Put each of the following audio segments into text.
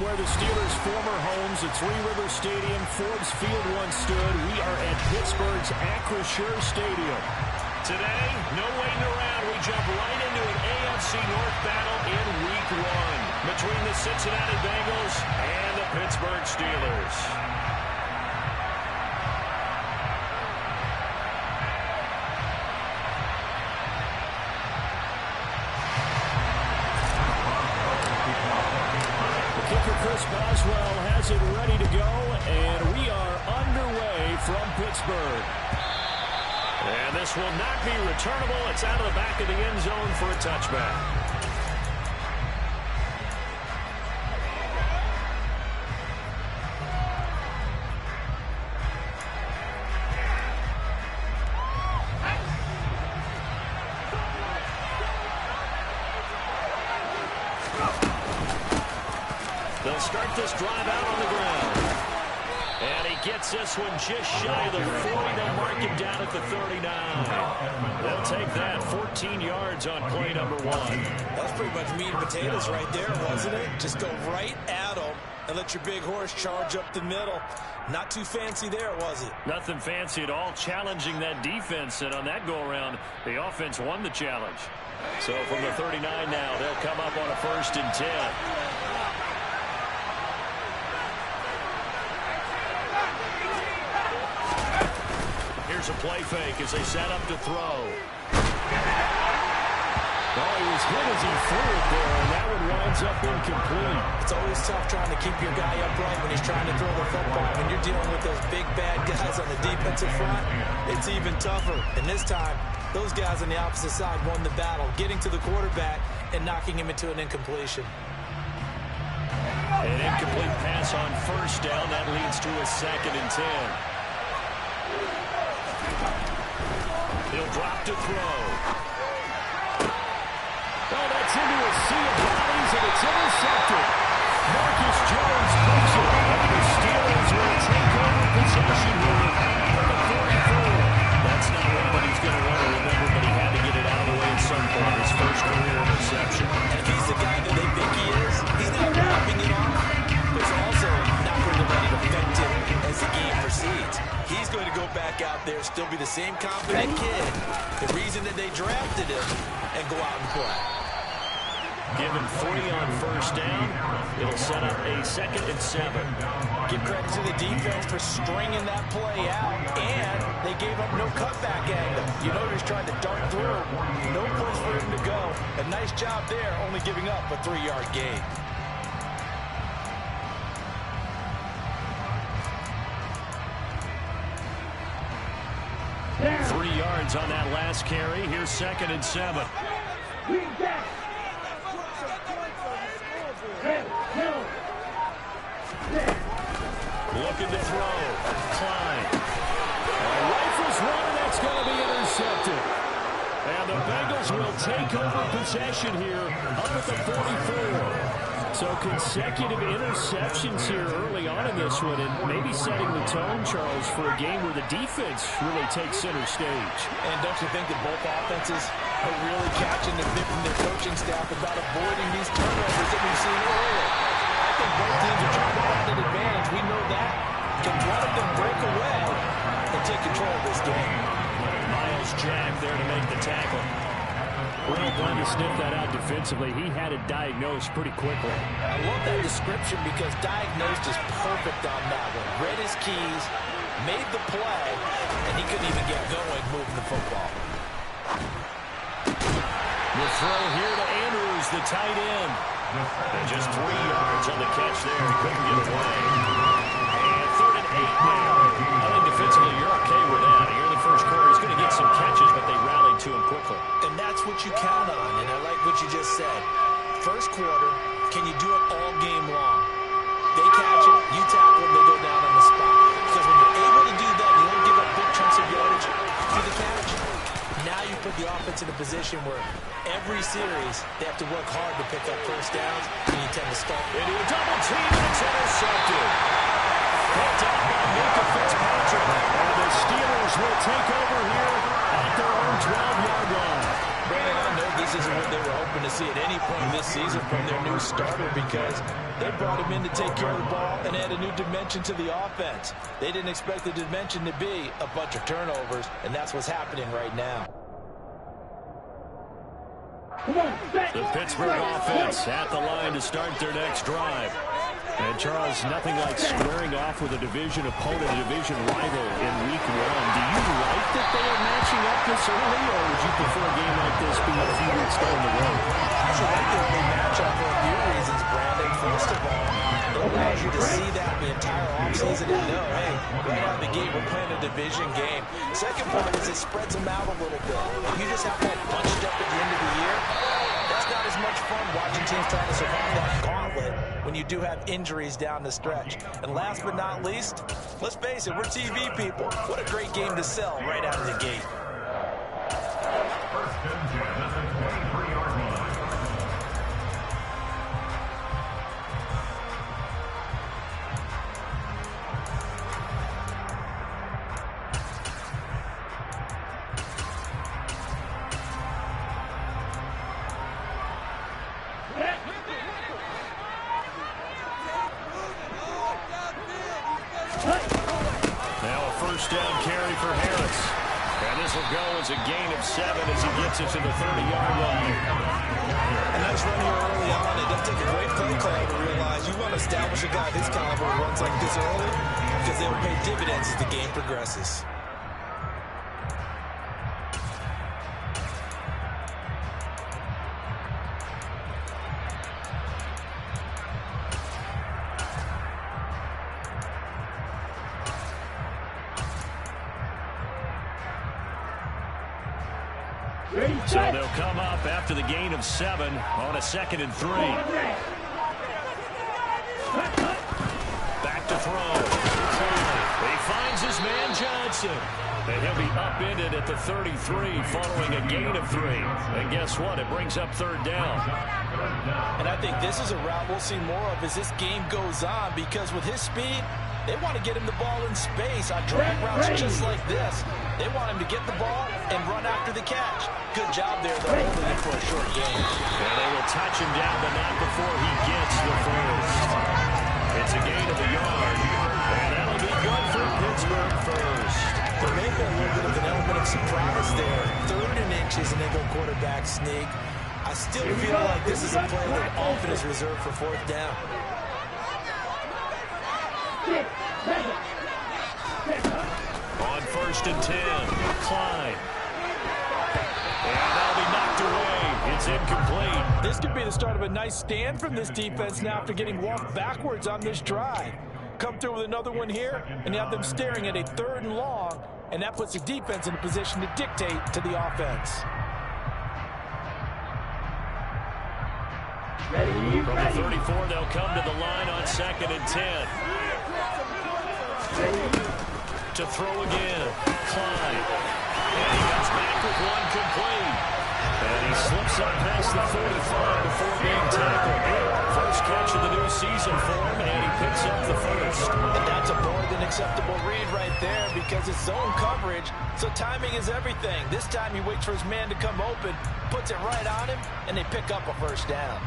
where the Steelers' former homes at Three River Stadium, Forbes Field once stood. We are at Pittsburgh's Acrisure Stadium. Today, no waiting around. We jump right into an AFC North battle in Week 1 between the Cincinnati Bengals and the Pittsburgh Steelers. Chris Boswell has it ready to go, and we are underway from Pittsburgh. And this will not be returnable. It's out of the back of the end zone for a touchback. They'll start this drive out on the ground. And he gets this one just shy of the 40. They'll mark him down at the 39. They'll take that. 14 yards on play number 1. That's pretty much meat and potatoes right there, wasn't it? Just go right at him and let your big horse charge up the middle. Not too fancy there, was it? Nothing fancy at all. Challenging that defense. And on that go-around, the offense won the challenge. So from the 39 now, they'll come up on a 1st and 10. Here's a play fake as they set up to throw. Oh, he was hit as he threw it there, and that one winds up incomplete. It's always tough trying to keep your guy upright when he's trying to throw the football. When you're dealing with those big, bad guys on the defensive front, it's even tougher. And this time, those guys on the opposite side won the battle, getting to the quarterback and knocking him into an incompletion. An incomplete pass on 1st down. That leads to a 2nd and 10. He'll drop to throw. Oh, that's into a sea of bodies, and it's intercepted. Marcus Jones picks it, and the Steelers will take over possession here from the 44. That's not one he's going to want to remember, but he had to get it out of the way at some point. His first career interception. And if he's the guy that they think he is, he's not wrapping it off. But it's also not going to let it affect him as the game proceeds. He's going to go back out there, still be the same confident kid, the reason that they drafted him, and go out and play. Given 40 on 1st down, it'll set up a 2nd and 7. Give credit to the defense for stringing that play out, and they gave up no cutback angle. You notice trying to dart through, no place for him to go. A nice job there, only giving up a 3-yard gain. Yeah. 3 yards on that last carry. Here's 2nd and 7. Looking to throw. Klein. Rifles one, and that's going to be intercepted. And the Bengals will take over possession here up at the 44. So consecutive interceptions here early on in this one, and maybe setting the tone, Charles, for a game where the defense really takes center stage. And don't you think that both offenses are really catching the bit from their coaching staff about avoiding these turnovers that we've seen earlier? I think both teams are trying to find an advantage. We know that. Can one of them break away and take control of this game? Miles Jack there to make the tackle. Real glad to sniff that out defensively. He had it diagnosed pretty quickly. I love that description because diagnosed is perfect on that one. Read his keys, made the play, and he couldn't even get going moving the football. The throw here to Andrews, the tight end. And just 3 yards on the catch there. He couldn't get away. And 3rd and 8 now. I think defensively you're okay with that. Here in the first quarter, he's going to get some catches, but they rallied to him quickly. And that's what you count on, and I like what you just said. First quarter, can you do it all game long? They catch it, you tackle it, they go down on the spot. Because when you're able to do that, you don't give up big chunks of yardage to the catch. Now you put the offense in a position where every series they have to work hard to pick up 1st downs, and you tend to start into a double team, and it's intercepted. Picked up by Luka Fitzpatrick. And the Steelers will take over here at their own 12-yard line. Brandon, I know this this isn't what they were hoping to see at any point this season from their new starter, because they brought him in to take care of the ball and add a new dimension to the offense. They didn't expect the dimension to be a bunch of turnovers, and that's what's happening right now. The Pittsburgh offense at the line to start their next drive. And, Charles, nothing like squaring off with a division opponent, a division rival in Week 1. Do you like that they are matching up this early, or would you prefer a game like this being a few weeks down the road? I like the early matchup for a few reasons, Brandon. First of all, it allows you to see that the entire offseason and know, hey, right out of the gate, we're playing a division game. Second part is it spreads them out a little bit. If you just have one bunched up at the end of the year, that's not as much fun watching teams trying to survive that gauntlet when you do have injuries down the stretch. And last but not least, let's face it, we're TV people. What a great game to sell right out of the gate. A gain of 7 as he gets it to the 30-yard line. A nice run here early on. It does take a great play call to realize you want to establish a guy this caliber who runs like this early, because they'll pay dividends as the game progresses. So they'll come up after the gain of 7 on a 2nd and 3. Back to throw. He finds his man Johnson. And he'll be upended at the 33 following a gain of 3. And guess what? It brings up 3rd down. And I think this is a route we'll see more of as this game goes on, because with his speed, they want to get him the ball in space on drag routes just like this. They want him to get the ball and run after the catch. Good job there, though, holding him for a short gain. And they will touch him down, but not before he gets the first. It's a gain of a yard. And that'll be good for Pittsburgh first. There may be a little bit of an element of surprise there. 3rd and inches, and they go quarterback sneak. I still feel like this is a play that often is reserved for 4th down. On 1st and 10, Klein. And that'll be knocked away. It's incomplete. This could be the start of a nice stand from this defense now after getting walked backwards on this drive. Come through with another one here, and you have them staring at a 3rd and long, and that puts the defense in a position to dictate to the offense. From the 34, they'll come to the line on 2nd and 10. To throw again, Klein. And he comes back with one complete. And he slips up past the 45 before being tackled. First catch of the new season for him, and he picks up the first. And that's a more than acceptable read right there, because it's zone coverage, so timing is everything. This time he waits for his man to come open, puts it right on him, and they pick up a 1st down.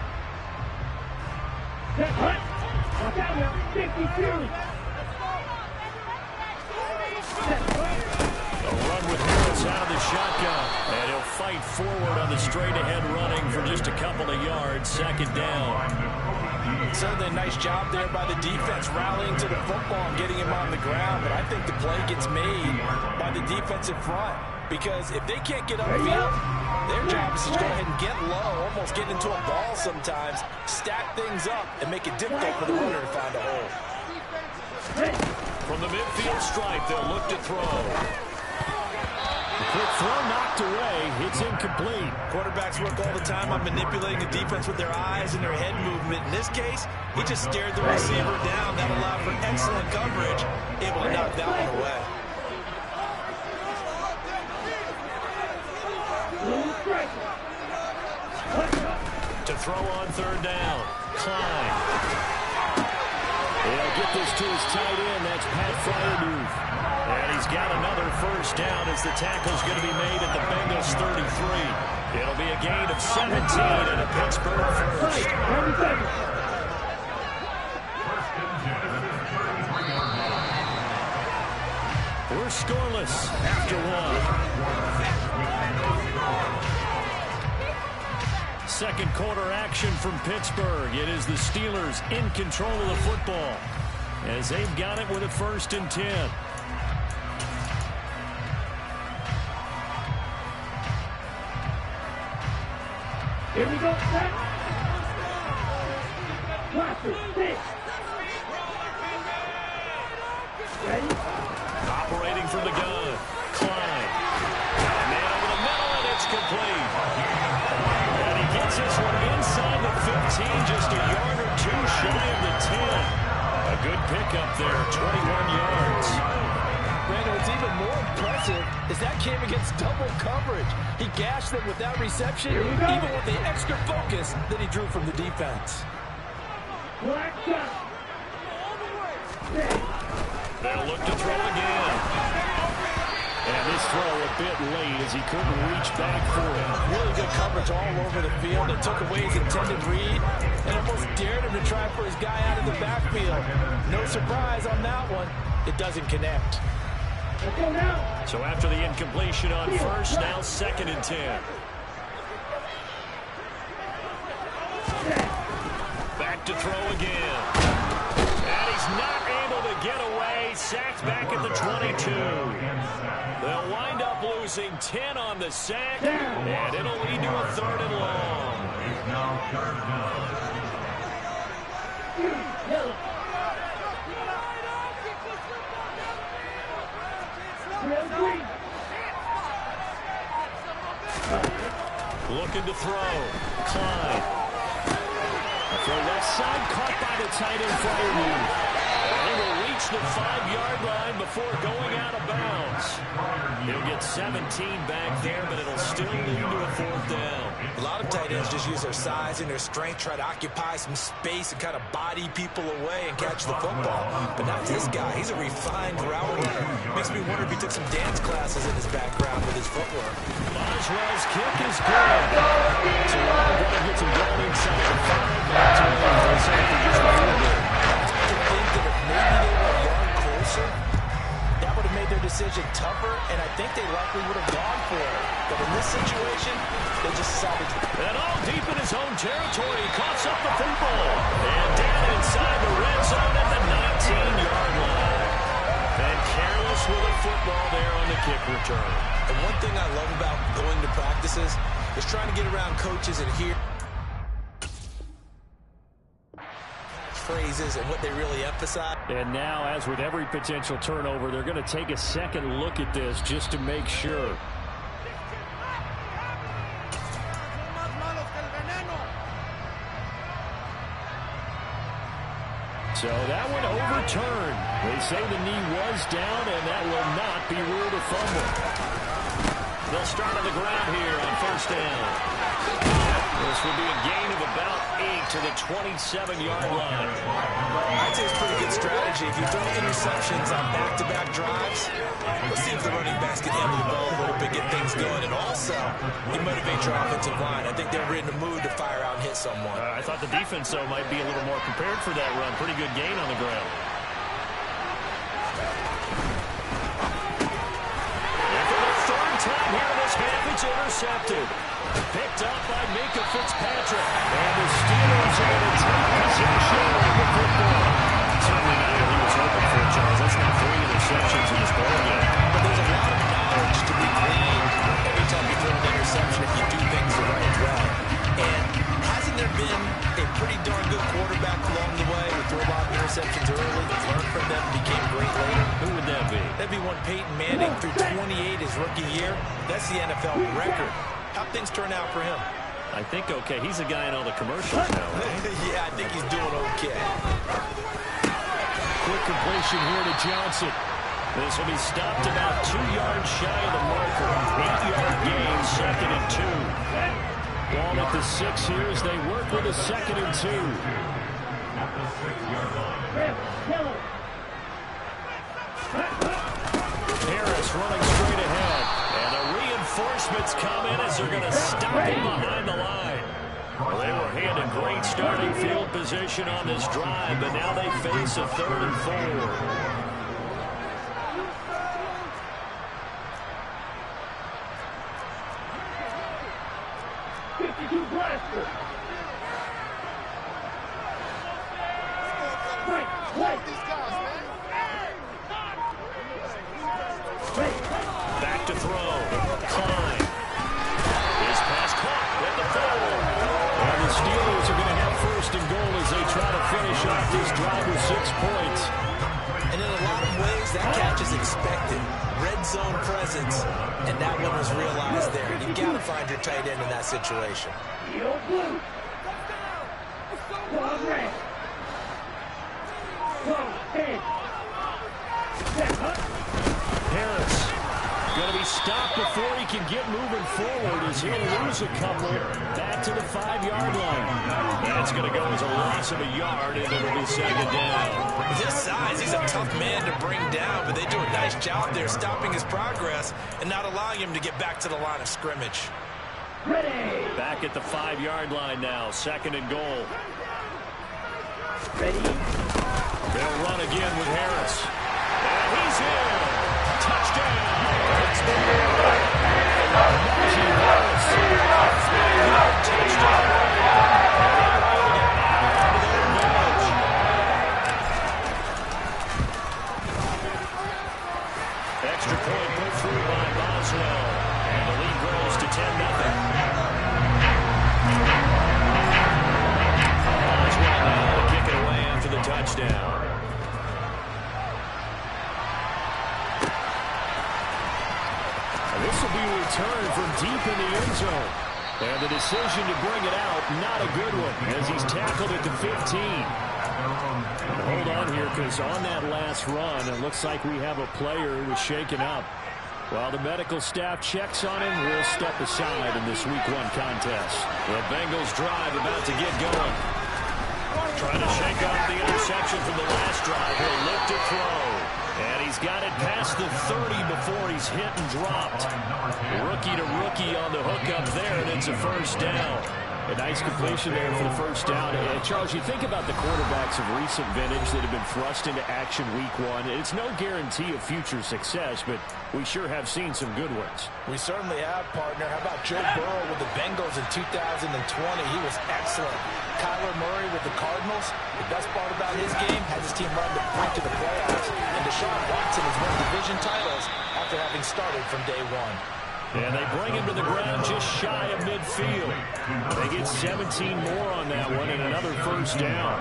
A run with Harris out of the shotgun, and he'll fight forward on the straight-ahead running for just a couple of yards. 2nd down. Certainly a nice job there by the defense, rallying to the football and getting him on the ground, but I think the play gets made by the defensive front, because if they can't get upfield, their job is to go ahead and get low, almost get into a ball sometimes, stack things up, and make it difficult for the runner to find a hole. From the midfield stripe, they'll look to throw. The quick throw knocked away. It's incomplete. Quarterbacks work all the time on manipulating the defense with their eyes and their head movement. In this case, he just stared the receiver down. That allowed for excellent coverage, able to knock that one away. To throw on 3rd down, Klein. He'll get this to his tight end. That's Pat Fryermuth. And he's got another 1st down as the tackle's going to be made at the Bengals 33. It'll be a gain of 17 and a Pittsburgh first. We're scoreless after one. Second quarter action from Pittsburgh. It is the Steelers in control of the football as they've got it with a 1st and 10. Here we go, set. Ready? Operating from the gun. Klein. Man over the middle, and it's complete. And he gets this one inside the 15, just a yard or two shy of the 10. A good pickup there, 21 yards. Brandon, what's even more impressive is that came against double coverage. He gashed them with that reception, even with the extra focus that he drew from the defense. Black shot. They'll look to throw again. And this throw a bit late as he couldn't reach back for it. Really good coverage all over the field. It took away his intended read and almost dared him to try for his guy out of the backfield. No surprise on that one. It doesn't connect. So after the incompletion on 1st, now 2nd and 10. Back to throw again. And he's not able to get away. Sacked back at the 22. They'll wind up losing 10 on the sack, and it'll lead to a 3rd and long. Looking to throw. Klein. Throw left side, caught by the tight end Fryermuth. He will reach the 5-yard line before going out of bounds. He'll get 17 back there, but it'll still lead to a 4th down. A lot of tight ends just use their size and their strength, try to occupy some space and kind of body people away and catch the football. But not this guy. He's a refined route runner. Makes me wonder if he took some dance classes in his background with his footwork. Boswell's kick is good. So Ron gets him down inside the 5. Back to him for a second just before there. I think that if maybe they were a yard closer, that would have made their decision tougher, and I think they likely would have gone for it. But in this situation, they just decided to. And all deep in his own territory, he coughs up the football. And down inside the red zone at the 19-yard line. And careless with the football there on the kick return. And one thing I love about going to practices is trying to get around coaches and hear phrases and what they really emphasize. And now, as with every potential turnover, they're going to take a second look at this just to make sure. So that one overturned. They say the knee was down, and that will not be ruled a fumble. They'll start on the ground here on 1st down. This will be a gain of about 8 to the 27-yard line. I'd say it's a pretty good strategy. If you throw interceptions on back-to-back drives, let's see if the running backs can handle the ball a little bit, get things going. And also, you motivate your offensive line. I think they're in the mood to fire out and hit someone. I thought the defense, though, might be a little more prepared for that run. Pretty good gain on the ground. And for the 3rd time here in this half, it's intercepted. Picked up by Minka Fitzpatrick. And the Steelers are going to take possession of the football. Certainly not what he was hoping for, Charles. That's not 3 interceptions in this ballgame. But there's a lot of knowledge to be gleaned every time you throw an interception if you do things the right way. And hasn't there been a pretty darn good quarterback along the way who threw a lot of interceptions early, learned from them, became great later? Who would that be? That'd be one Peyton Manning through 28 his rookie year. That's the NFL record. How'd things turn out for him? I think okay. He's a guy in all the commercials now, right? Yeah, I think he's doing okay. Quick completion here to Johnson. This will be stopped about 2 yards shy of the marker. 8-yard gain, 2nd and 2. Ball at the 6 here as they work with a 2nd and 2. Harris running straight ahead. And a reinforcement reinforcements come in as they're going to stop him behind the line. Well, they were handed great starting field position on this drive, but now they face a 3rd and 4. 52 blaster. Back to throw. Klein. His pass caught at the 4. And the Steelers are going to have 1st and goal as they try to finish off this drive with 6 points. And in a lot of ways, that catch is expected. Red zone presence, and that one was realized there. You've got to find your tight end in that situation. Yo, blue. One red. One head. Harris going to be stopped before he can get moving forward as he'll lose a couple back to the 5-yard line. That's going to go as a loss of a yard, and it'll be 2nd down. With his size, he's a tough man to bring down, but they do a nice job there stopping his progress and not allowing him to get back to the line of scrimmage. Ready. Back at the 5-yard line now, 2nd and goal. Ready. They'll run again with Harris. And he's in. Touchdown. Extra point put through by Boswell. And the lead grows to 10-0. Boswell now to kick it away after the touchdown. This will be returned from deep in the end zone. And the decision to bring it out, not a good one, as he's tackled at the 15. And hold on here, because on that last run, it looks like we have a player who was shaken up. While the medical staff checks on him, we'll step aside in this Week 1 contest. The Bengals drive about to get going. Trying to shake off the interception from the last drive. He'll look to throw. And he's got it past the 30 before he's hit and dropped. Rookie to rookie on the hook up there, and it's a 1st down. A nice completion there for the 1st down. And Charles, you think about the quarterbacks of recent vintage that have been thrust into action Week 1. It's no guarantee of future success, but we sure have seen some good ones. We certainly have, partner. How about Joe Burrow with the Bengals in 2020? He was excellent. Kyler Murray with the Cardinals. The best part about his game has his team run the point to the playoffs. And Deshaun Watson has won division titles after having started from day 1. And they bring him to the ground just shy of midfield. They get 17 more on that one and another 1st down.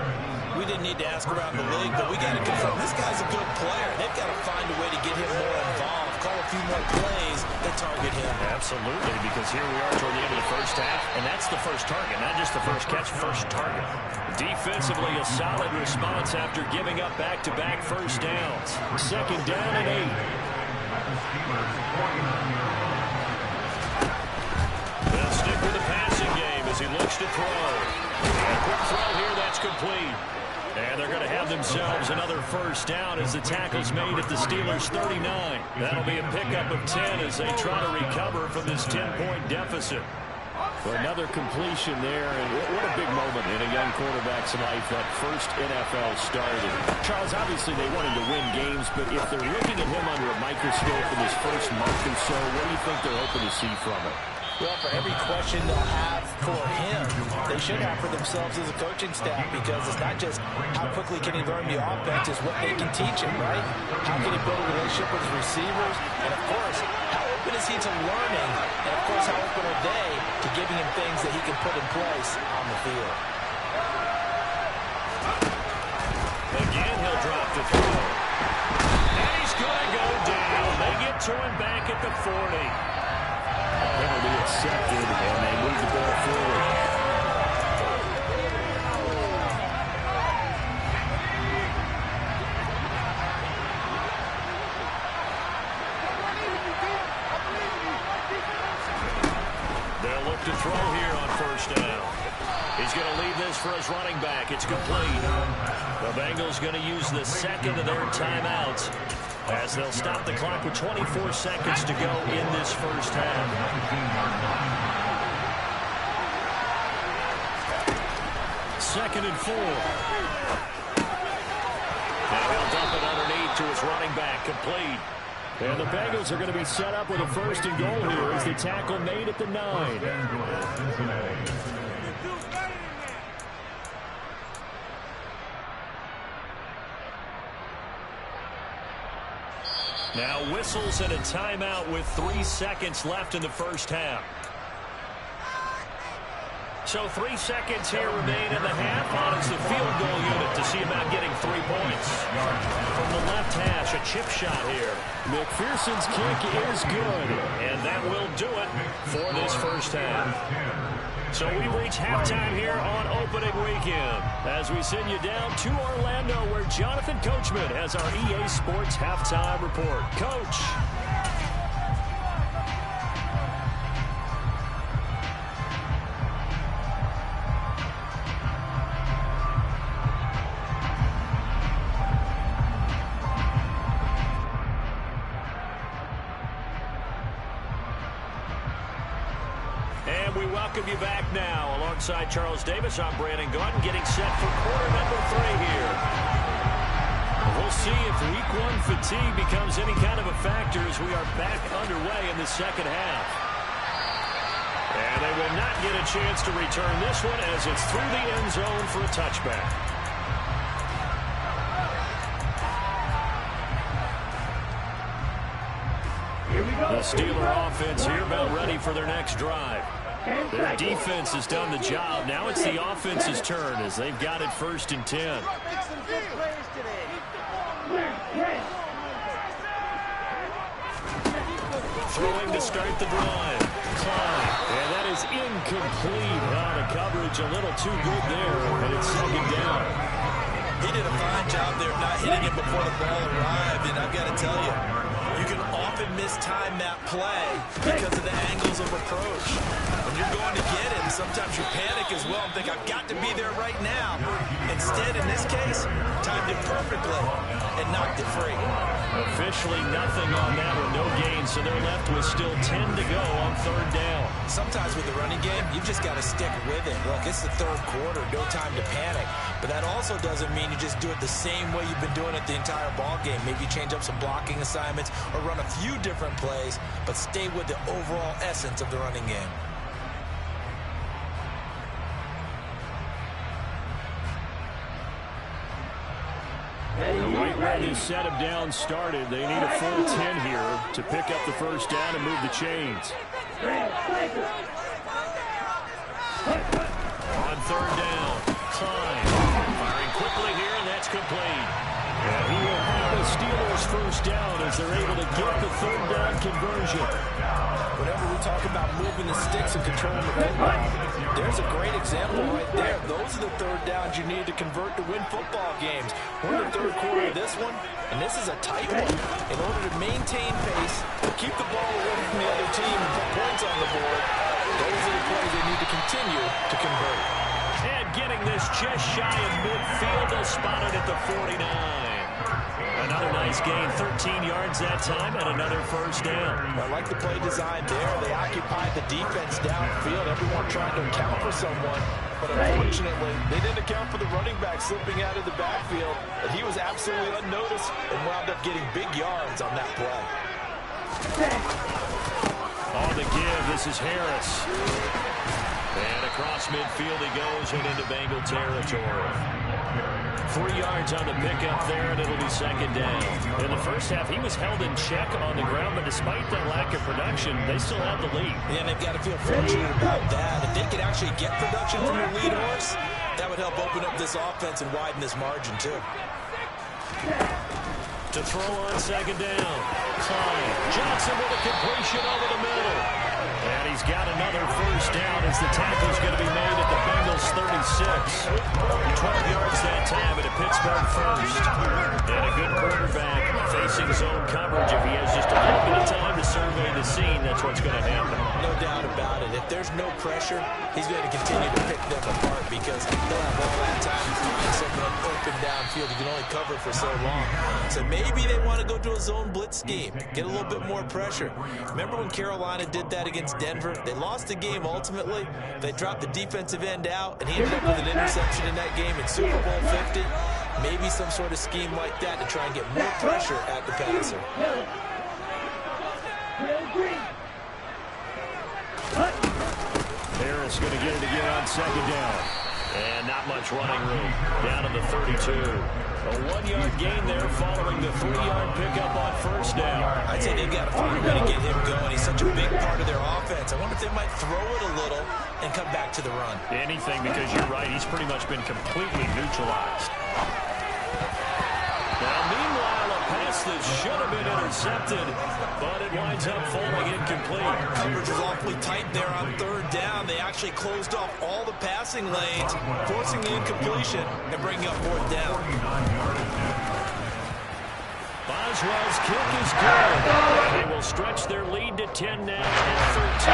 We didn't need to ask around the league, but we got to confirm this guy's a good player. They've got to find a way to get him more involved, call a few more plays that target him. Absolutely, because here we are toward the end of the 1st half, and that's the first target, not just the first catch, first target. Defensively, a solid response after giving up back-to-back 1st downs. 2nd down and 8. They'll stick with the passing game as he looks to throw. A quick throw here, that's complete. And they're going to have themselves another 1st down as the tackle's made at the Steelers' 39. That'll be a pickup of 10 as they try to recover from this 10-point deficit. Well, another completion there, and what a big moment in a young quarterback's life, that first NFL start. Charles, obviously they wanted to win games, but if they're looking at him under a microscope in his first month or so, what do you think they're hoping to see from him? Well, for every question they'll have for him, they should have for themselves as a coaching staff, because it's not just how quickly can he learn the offense, it's what they can teach him, right? How can he build a relationship with his receivers? And, of course, how open is he to learning? And, of course, how open are they to giving him things that he can put in place on the field? Again, he'll drop the throw. And he's going to go down. They get to him back at the 40. Penalty accepted, and they move the ball forward. They'll look to throw here on 1st down. He's going to leave this for his running back. It's complete. The Bengals going to use the 2nd of their timeouts. as they'll stop the clock with 24 seconds to go in this first half. Second and 4. Now he'll dump it underneath to his running back, complete. And the Bengals are going to be set up with a first and goal here as the tackle made at the 9. Now whistles and a timeout with 3 seconds left in the first half. So 3 seconds here remain in the half. On is the field goal unit to see about getting 3 points. From the left hash, a chip shot here. McPherson's kick is good, and that will do it for this first half. So we reach halftime here on opening weekend as we send you down to Orlando where Jonathan Coachman has our EA Sports halftime report. Coach. Welcome you back now. Alongside Charles Davis, I'm Brandon Gordon, getting set for quarter number 3 here. We'll see if Week 1 fatigue becomes any kind of a factor as we are back underway in the second half. And they will not get a chance to return this one as it's through the end zone for a touchback. The Steeler offense here about ready for their next drive. Their defense has done the job. Now it's the offense's turn as they've got it first and 10. Throwing to start the drive. Klein. And that is incomplete. The coverage a little too good there, and it's second down. He did a fine job there not hitting it before the ball arrived, and I've got to tell you, you can often mistime that play because of the angles of approach. When you're going to get it, and sometimes you panic as well and think, I've got to be there right now. Instead, in this case, timed it perfectly and knocked it free. Officially nothing on that with no gain, so they're left with still 10 to go on third down. Sometimes with the running game, you've just got to stick with it. Look, it's the third quarter, no time to panic. But that also doesn't mean you just do it the same way you've been doing it the entire ball game. Maybe you change up some blocking assignments or run a few different plays, but stay with the overall essence of the running game. Right where this set of downs started, they need a full 10 here to pick up the first down and move the chains. On third down, Klein firing quickly here, and that's complete. And he will have the Steelers first down as they're able to get the third down conversion. Whenever we talk about moving the sticks and controlling the football, there's a great example right there. Those are the third downs you need to convert to win football games. We're in the third quarter of this one, and this is a tight one. In order to maintain pace, keep the ball away from the other team and put points on the board, those are the plays they need to continue to convert. And getting this just shy of midfield, they'll spot it at the 49. Another nice gain, 13 yards that time, and another first down. I like the play design there. They occupied the defense downfield, everyone trying to account for someone. But unfortunately, they didn't account for the running back slipping out of the backfield. And he was absolutely unnoticed and wound up getting big yards on that play. On the give, this is Harris. And across midfield he goes and into Bengal territory. 3 yards on the pickup there, and it'll be second down. In the first half, he was held in check on the ground, but despite that lack of production, they still have the lead. Yeah, and they've got to feel fortunate about that. If they could actually get production from the lead horse, that would help open up this offense and widen this margin, too. To throw on second down. Klein. Johnson with a completion over the middle. And he's got another first down as the tackle's going to be made at the Bengals 36. 12 yards that time, and it puts start first. And a good quarterback facing zone coverage. If he has just a little bit of time to survey the scene, that's what's going to happen. No doubt about it. If there's no pressure, he's going to continue to pick them apart because they'll have all that time to find someone open downfield. You can only cover for so long. So maybe they want to go to a zone blitz scheme, get a little bit more pressure. Remember when Carolina did that against Denver? They lost the game ultimately. They dropped the defensive end out, and he ended up with an interception in that game in Super Bowl 50. Maybe some sort of scheme like that to try and get more pressure at the passer. Harris going to get it again on second down. And not much running room. Down to the 32. A 1-yard gain there following the 3-yard pickup on first down. I'd say they've got to find a way to get him going. He's such a big part of their offense. I wonder if they might throw it a little and come back to the run. Anything, because you're right. He's pretty much been completely neutralized. Now, meanwhile, a pass that should have been intercepted, but it winds up falling incomplete. Coverage was awfully tight there on third down. They actually closed off all the passing lanes, forcing the incompletion and bringing up fourth down. Boswell's kick is good. They will stretch their lead to 10 now and 13.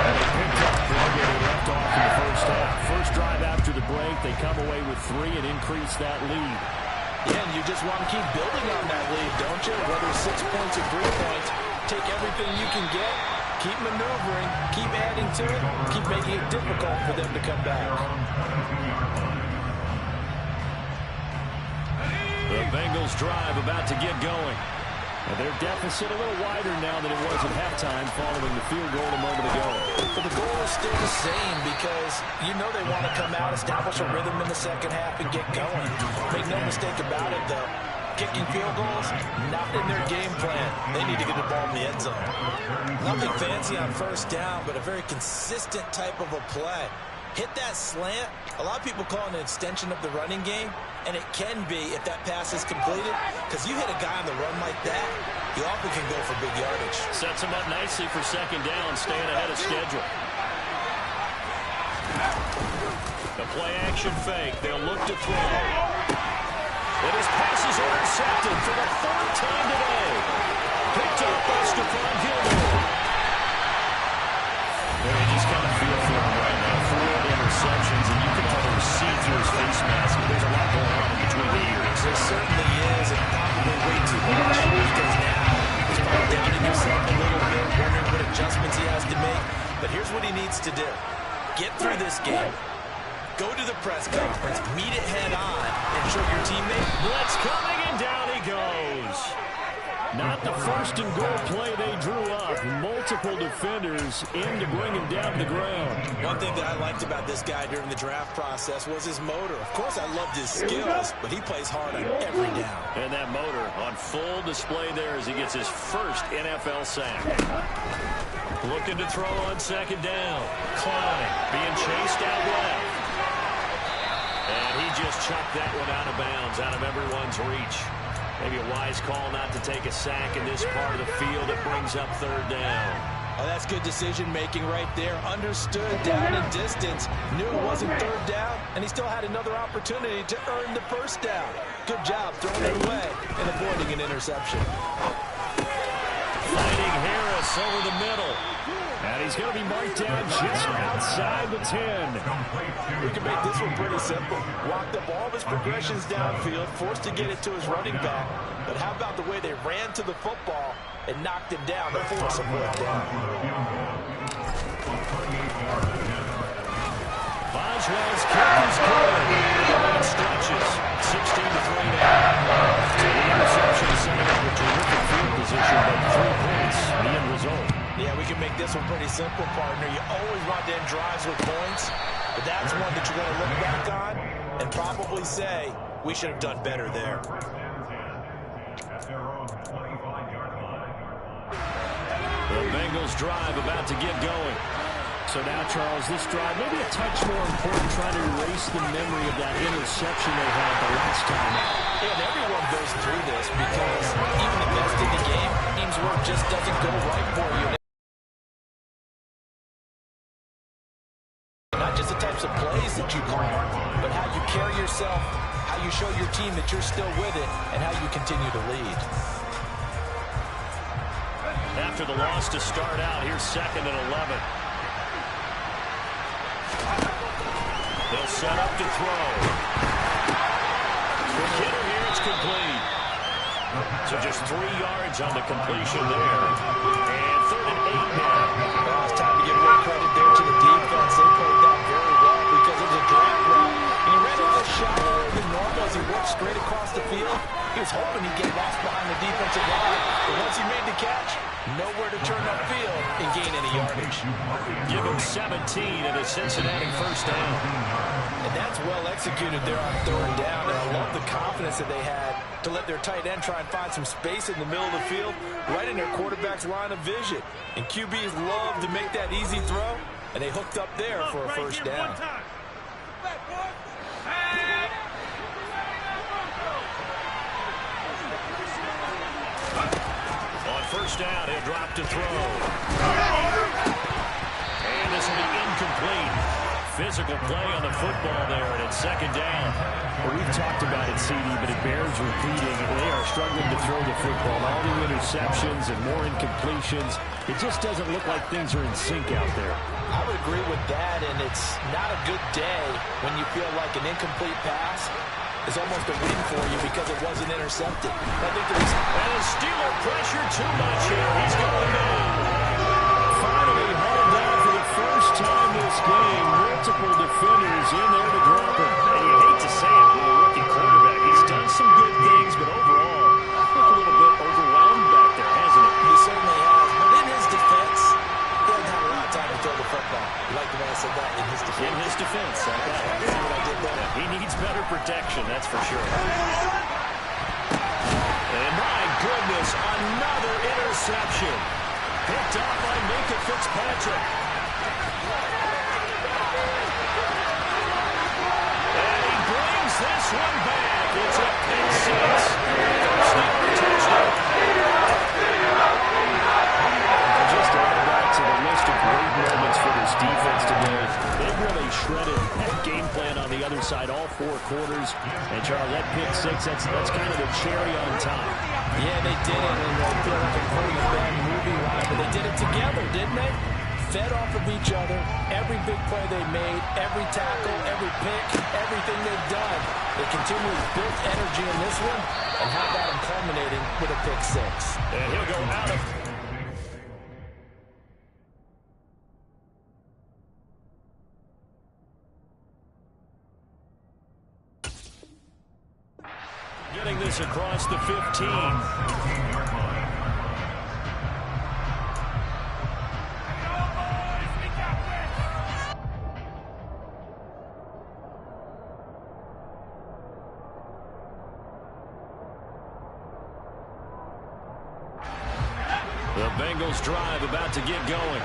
They picked up where they left off in the first half. First drive after the break, they come away with 3 and increase that lead. Yeah, and you just want to keep building on that lead, don't you? Whether it's 6 points or 3 points, take everything you can get, keep maneuvering, keep adding to it, keep making it difficult for them to come back. The Bengals drive about to get going. And their deficit a little wider now than it was at halftime following the field goal a moment ago. But the goal is still the same because you know they want to come out, establish a rhythm in the second half, and get going. Make no mistake about it, though. Kicking field goals, not in their game plan. They need to get the ball in the end zone. Nothing fancy on first down, but a very consistent type of a play. Hit that slant. A lot of people call it an extension of the running game, and it can be if that pass is completed, because you hit a guy on the run like that, you often can go for big yardage. Sets him up nicely for second down, staying ahead of schedule. The play action fake. They'll look to throw. And his pass is intercepted for the 3rd time today. Picked up by Stephon Gilmore. There, you just kind of feel for him right now. 4 interceptions, and you can almost see through his face mask. There's a lot going on in between the ears. There certainly is, and probably way too much, because now he's probably doubting himself a little bit, wondering what adjustments he has to make. But here's what he needs to do. Get through this game. Go to the press conference, meet it head on, and show your teammate. Blitz coming, and down he goes. Not the first and goal play they drew up. Multiple defenders in to bring him down to the ground. One thing that I liked about this guy during the draft process was his motor. Of course, I loved his skills, but he plays hard on every down. And that motor on full display there as he gets his first NFL sack. Looking to throw on second down. Klein being chased out left. And he just chucked that one out of bounds, out of everyone's reach. Maybe a wise call not to take a sack in this part of the field that brings up third down. Oh, that's good decision-making right there. Understood down and distance. Knew it wasn't third down, and he still had another opportunity to earn the first down. Good job throwing it away and avoiding an interception. Finding Harris over the middle. And he's going to be marked down just outside the 10. We can make this one pretty simple. Walked up all of his progressions downfield, forced to get it to his running back. But how about the way they ran to the football and knocked him down to force him right down? Boswell's kick is good. And stretches. 16-3 now. The interception setting up a terrific field position, but 3 points, the end result. Yeah, we can make this one pretty simple, partner. You always want to end drives with points, but that's one that you're going to look back on and probably say, we should have done better there. The Bengals drive about to get going. So now, Charles, this drive maybe a touch more important, trying to erase the memory of that interception they had the last time out. Yeah, and everyone goes through this because even the best in the game, teams work just doesn't go right for you. Not just the types of plays that you call, but how you carry yourself, how you show your team that you're still with it, and how you continue to lead. After the loss to start out, here's 2nd and 11. They'll set up to throw. Quick hitter here, it's complete. So just 3 yards on the completion there. And 3rd and 8 now. Well, it's time to give more credit there to the defense. They played that very well because it was a drag route. And he ran a little shallower than normal as he worked straight across the field. He was hoping he'd get lost behind the defensive line. But once he made the catch, nowhere to turn upfield and gain any yardage. Give him 17 at a Cincinnati first down. And that's well executed there on 3rd down. And I love the confidence that they had to let their tight end try and find some space in the middle of the field, right in their quarterback's line of vision. And QBs love to make that easy throw, and they hooked up there for a first down. On first down, he'll drop to throw. And this will be incomplete. Physical play on the football there, and it's 2nd down. Well, we've talked about it, CD, but it bears repeating. They are struggling to throw the football. All the interceptions and more incompletions. It just doesn't look like things are in sync out there. I would agree with that, and it's not a good day when you feel like an incomplete pass is almost a win for you because it wasn't intercepted. I think there's... And Steeler pressure too much here. He's going down. Finally hauled down for the first time this game. Multiple defenders in there to drop him. And you hate to say it with a rookie quarterback. He's done some good things, but overall, looked a little bit overwhelmed back there, hasn't he? He certainly has. But in his defense, he hasn't had a lot of time to throw the football. You like the way I said that? In his defense. In his defense. See what I did there? He needs better protection, that's for sure. And my goodness, another interception. Picked up by Minka Fitzpatrick. And he brings this one back. It's a pick six. Steeler touchdown. Just to add back to the list of great moments for this defense today. They've really shredded that game plan on the other side all 4 quarters. And Charles, that pick six, that's kind of the cherry on top. Yeah, they did it, and I feel like I'm putting a bad movie line, but they did it together, didn't they? Fed off of each other, every big play they made, every tackle, every pick, everything they've done. They continually built energy in this one, and how about them culminating with a pick six? And he'll go out of... Getting this across the 15. The Bengals drive about to get going.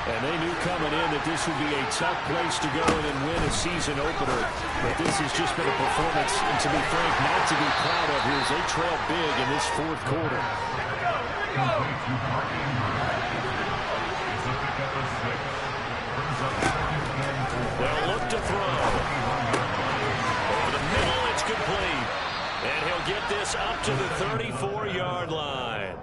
And they knew coming in that this would be a tough place to go in and win a season opener. But this has just been a performance, and to be frank, not to be proud of here as they trail big in this 4th quarter. They'll look to throw. Over the middle, it's complete. And he'll get this up to the 34-yard line.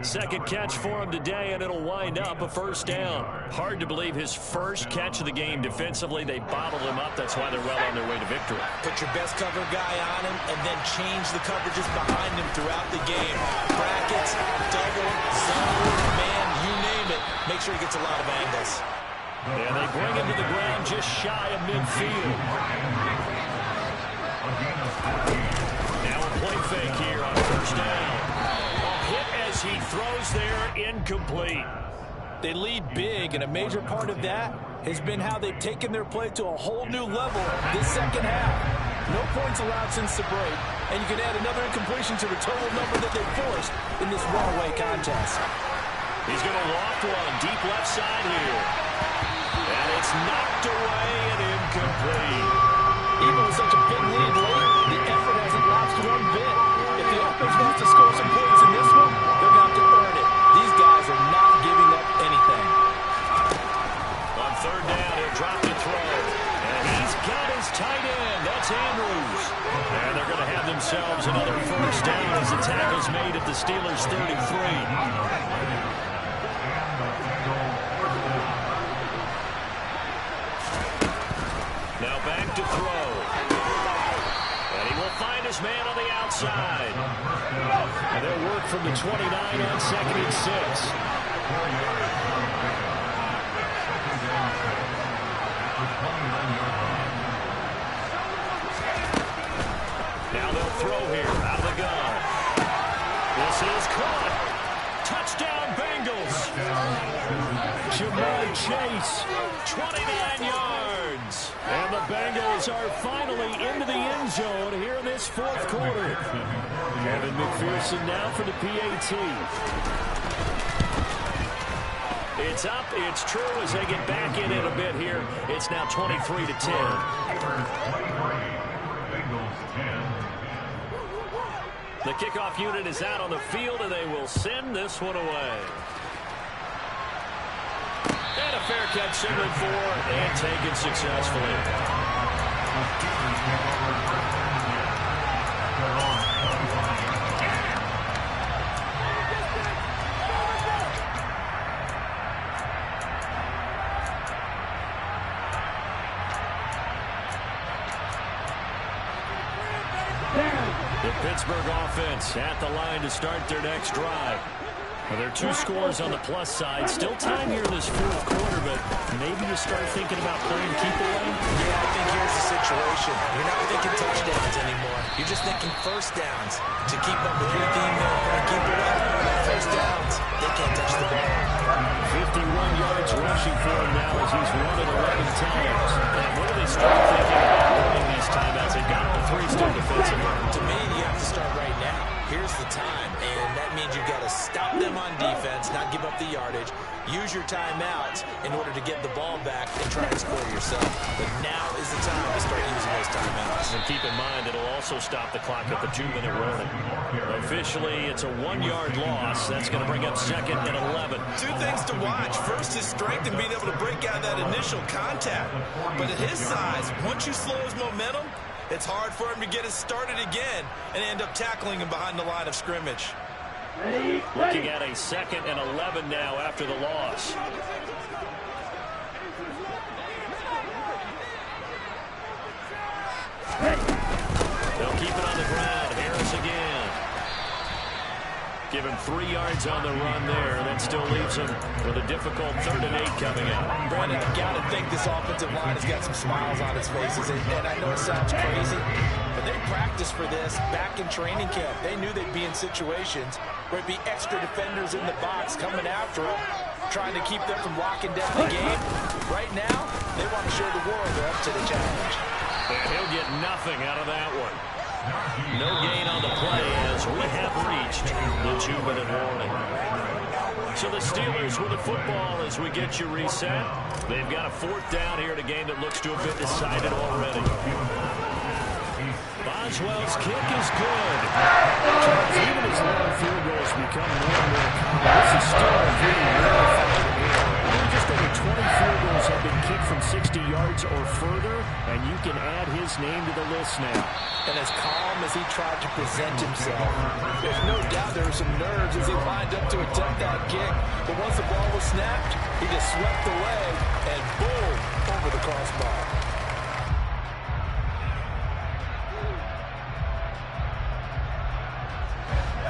2nd catch for him today, and it'll wind up a first down. Hard to believe his first catch of the game defensively. They bottled him up. That's why they're well on their way to victory. Put your best cover guy on him, and then change the coverages behind him throughout the game. Brackets, double, zone, man, you name it. Make sure he gets a lot of angles. And they bring him to the ground just shy of midfield. Now a play fake here on first down. Hit as he throws there, incomplete. They lead big, and a major part of that has been how they've taken their play to a whole new level this second half. No points allowed since the break, and you can add another incompletion to the total number that they forced in this runaway contest. He's going to loft one deep left side here. And it's knocked away and incomplete. Even with such a big lead late, the effort hasn't lapsed one bit. If the offense wants to score some points in this one, they're going to have to earn it. These guys are not giving up anything. On 3rd down, he'll drop to throw. And he's got his tight end. That's themselves another first down as the tackle's made at the Steelers' 33. Now back to throw. And he will find his man on the outside. And they'll work from the 29 on 2nd and 6. Now they'll throw here out of the gun. This is caught. Touchdown Bengals. Jamar Chase, 29 yards. And the Bengals are finally into the end zone here in this 4th quarter. Kevin McPherson now for the PAT. It's up, it's true as they get back in it a bit here. It's now 23-10. The kickoff unit is out on the field, and they will send this one away. And a fair catch signaled for and taken successfully. The Pittsburgh offense at the line to start their next drive. Well, there are 2 scores on the plus side. Still time here in this 4th quarter, but maybe you start thinking about playing keep away? Yeah, I think here's the situation. You're not thinking touchdowns anymore. You're just thinking first downs to keep up with your team there. Keep away. First downs. They can't touch the ball. 51 yards rushing for him now as he's run it 11 times. And what do they start thinking about running these timeouts? They've got all 3 still defensively. To me, you have to start right now. Here's the time, and that means you've got to stop them on defense, not give up the yardage, use your timeouts in order to get the ball back and try and score yourself. But now is the time to start using those timeouts. And keep in mind, it'll also stop the clock at the 2-minute warning. Officially, it's a 1-yard loss. That's going to bring up 2nd and 11. 2 things to watch. First, his strength and being able to break out that initial contact. But at his size, once you slow his momentum, it's hard for him to get it started again and end up tackling him behind the line of scrimmage. Looking at a 2nd and 11 now after the loss. They'll keep it on the ground. Harris again. Give him 3 yards on the run there. That still leaves him with a difficult 3rd and 8 coming up. Brandon, I got to think this offensive line has got some smiles on its faces. And I know it sounds crazy, but they practiced for this back in training camp. They knew they'd be in situations where it'd be extra defenders in the box coming after them, trying to keep them from locking down the game. Right now, they want to show the world they're up to the challenge. And he'll get nothing out of that one. No gain on the play as we have reached the 2-minute warning. So the Steelers with the football as we get you reset. They've got a 4th down here in a game that looks to have been decided already. Boswell's kick is good. Even as long field goals become more and more common, this is still a very rarefied area. Just over 20 field goals have been kicked from 60 yards or further, and you can add his name to the list now. And as calm as he tried to present himself, there's no doubt there were some nerves as he lined up to attempt that kick. But once the ball was snapped, he just swept away and boom, over the crossbar.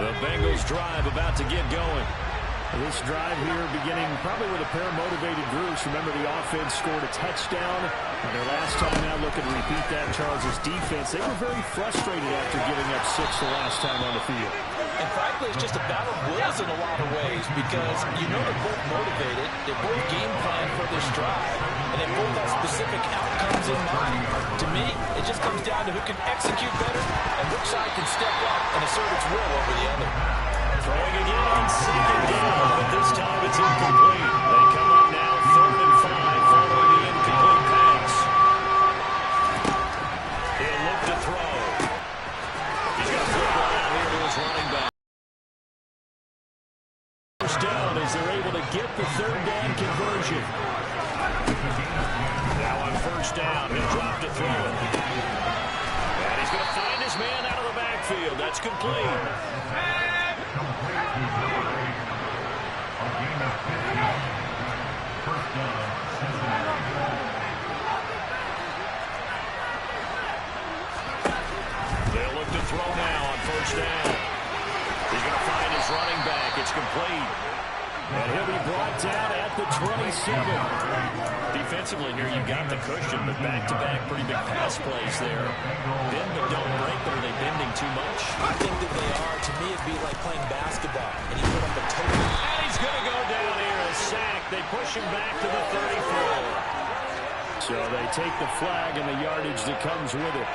The Bengals drive about to get going. This drive here beginning probably with a pair of motivated groups. Remember, the offense scored a touchdown on their last time out. Looking to repeat that. Charles' defense, they were very frustrated after giving up 6 the last time on the field. And frankly, it's just a battle of wills in a lot of ways because you know they're both motivated, they both game plan for this drive, and they both have specific outcomes in mind. To me, it just comes down to who can execute better and which side can step up and assert its will over the other. Throwing again on 2nd down, but this time it's incomplete. They come up now 3rd and 5 following the incomplete pass. He'll look to throw. He's got a football out here to his running back. First down as they're able to get the 3rd down conversion. Now on 1st down, he'll drop to throw it. And he's going to find his man out of the backfield. That's complete. They'll look to throw now on first down. He's going to find his running back. It's complete. And he'll be brought down at the 27. Defensively here, you've got the cushion, but back-to-back pretty big pass plays there. Bend but don't break, but are they bending too much? I think that they are. To me, it'd be like playing basketball, and he put up a total. And he's going to go down here, a sack. They push him back to the 34. So they take the flag and the yardage that comes with it.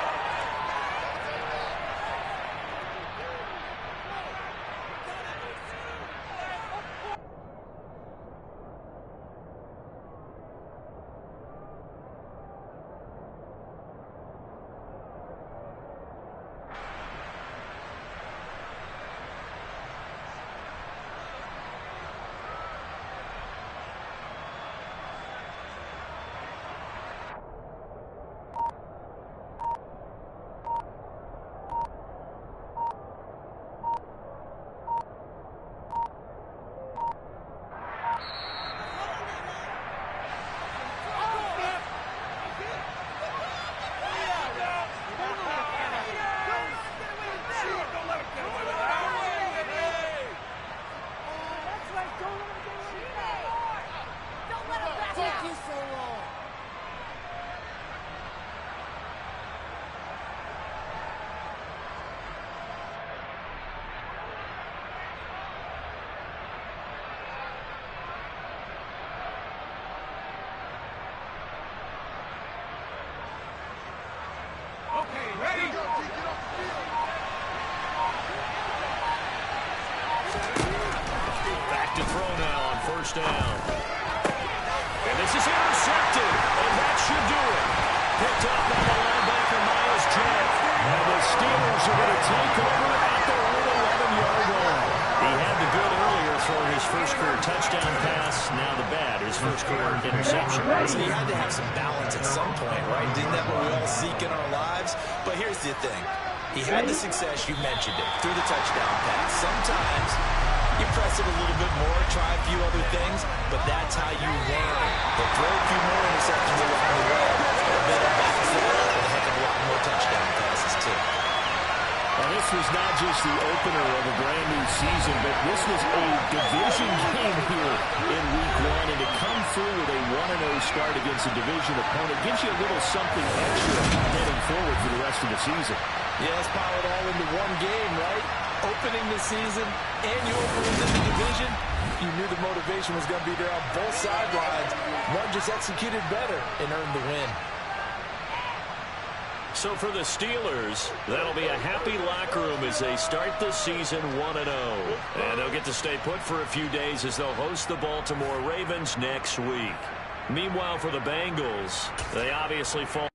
Down. And this is intercepted, and that should do it. Picked up by the linebacker, Miles Jack. And the Steelers are going to take over at their own 11-yard line. He had the good earlier throwing his first career touchdown pass. Now the bad, his first career interception. So he had to have some balance at some point, right? Isn't that what we all seek in our lives? But here's the thing. He had the success, you mentioned it, through the touchdown pass. Sometimes you press it a little bit more, try a few other things, but that's how you learn. But throw a few more interceptions along the way. A bit of backfill and a heck of a lot more touchdown passes, too. Well, this was not just the opener of a brand-new season, but this was a division game here in Week 1, and to come through with a 1-0 start against a division opponent gives you a little something extra heading forward for the rest of the season. Yeah, let's pile it all into one game, right? Opening the season, and you open into the division, you knew the motivation was going to be there on both sidelines. One just executed better and earned the win. So for the Steelers, that'll be a happy locker room as they start the season 1-0. And they'll get to stay put for a few days as they'll host the Baltimore Ravens next week. Meanwhile, for the Bengals, they obviously fall.